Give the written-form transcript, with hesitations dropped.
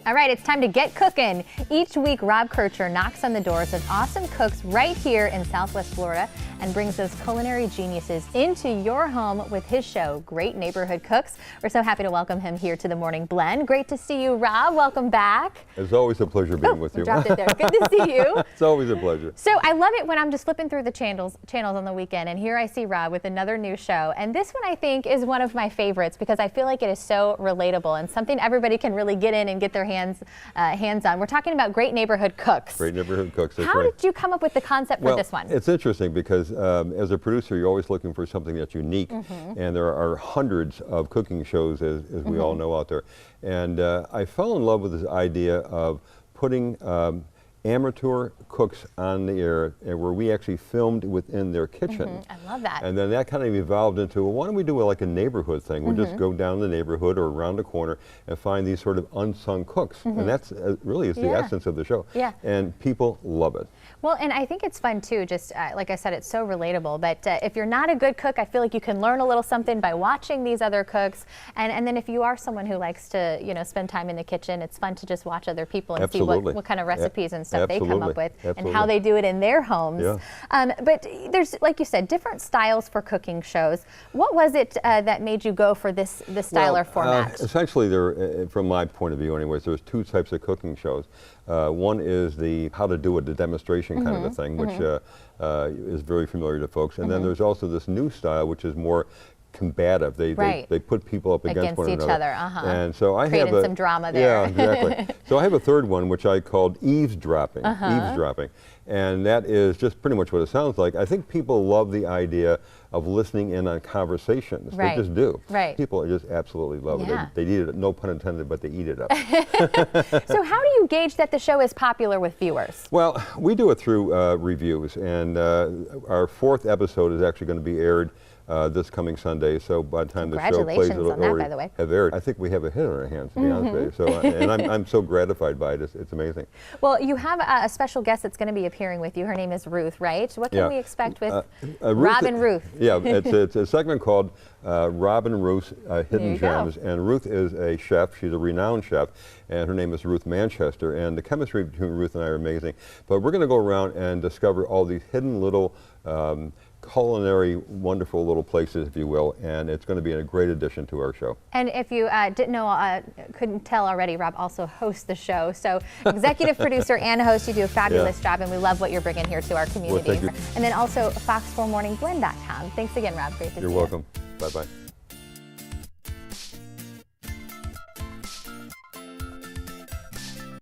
All right, it's time to get cooking. Each week, Rob Kircher knocks on the doors of awesome cooks right here in Southwest Florida and brings those culinary geniuses into your home with his show, Great Neighborhood Cooks. We're so happy to welcome him here to the Morning Blend. Great to see you, Rob. Welcome back. It's always a pleasure being with you. Dropped it there. Good to see you. It's always a pleasure. So I love it when I'm just flipping through the channels on the weekend, and here I see Rob with another new show. And this one I think is one of my favorites because I feel like it is so relatable and something everybody can really get in and get their hands on. We're talking about Great Neighborhood Cooks. Great Neighborhood Cooks. That's How right. did you come up with the concept for this one? It's interesting because as a producer, you're always looking for something that's unique, and there are hundreds of cooking shows, as we all know out there. And I fell in love with this idea of putting amateur cooks on the air, and where we actually filmed within their kitchen. I love that. And then that kind of evolved into, well, why don't we do like a neighborhood thing? We just go down the neighborhood or around the corner and find these sort of unsung cooks. And that's really is the essence of the show. Yeah. And people love it. Well, and I think it's fun too, just like I said, it's so relatable. But if you're not a good cook, I feel like you can learn a little something by watching these other cooks. And then if you are someone who likes to, spend time in the kitchen, it's fun to just watch other people and see what kind of recipes and stuff they come up with and how they do it in their homes. Yeah. But there's, like you said, different styles for cooking shows. What was it that made you go for this style or format? Essentially, there, from my point of view anyways, there's two types of cooking shows. One is the how to do it, the demonstration kind of a thing, which is very familiar to folks. And then there's also this new style, which is more combative. They put people up against one each another. And so I created have some drama there. Yeah, exactly. So I have a third one, which I called eavesdropping. Eavesdropping. And that is just pretty much what it sounds like. I think people love the idea of listening in on conversations. They just do. People just absolutely love it. They eat it, no pun intended, but they eat it up. So how do you gauge that the show is popular with viewers? Well, we do it through reviews, and our fourth episode is actually going to be aired this coming Sunday, so by the time the show plays, it'll already have aired. I think we have a hit on our hands, to be honest with you. So, and I'm so gratified by it. It's amazing. Well, you have a special guest that's going to be appearing with you. Her name is Ruth, right? What can we expect with Rob and Ruth? Yeah, it's a segment called Rob and Ruth's Hidden Gems, and Ruth is a chef. She's a renowned chef, and her name is Ruth Manchester, and the chemistry between Ruth and I are amazing. But we're going to go around and discover all these hidden little culinary, wonderful little places, if you will, and it's going to be a great addition to our show. And if you didn't know, couldn't tell already, Rob also hosts the show. So executive producer and host, you do a fabulous job, and we love what you're bringing here to our community. Well, thank you. And then also fox4morningblend.com. Thanks again, Rob. Great to see you. You're welcome. Bye-bye.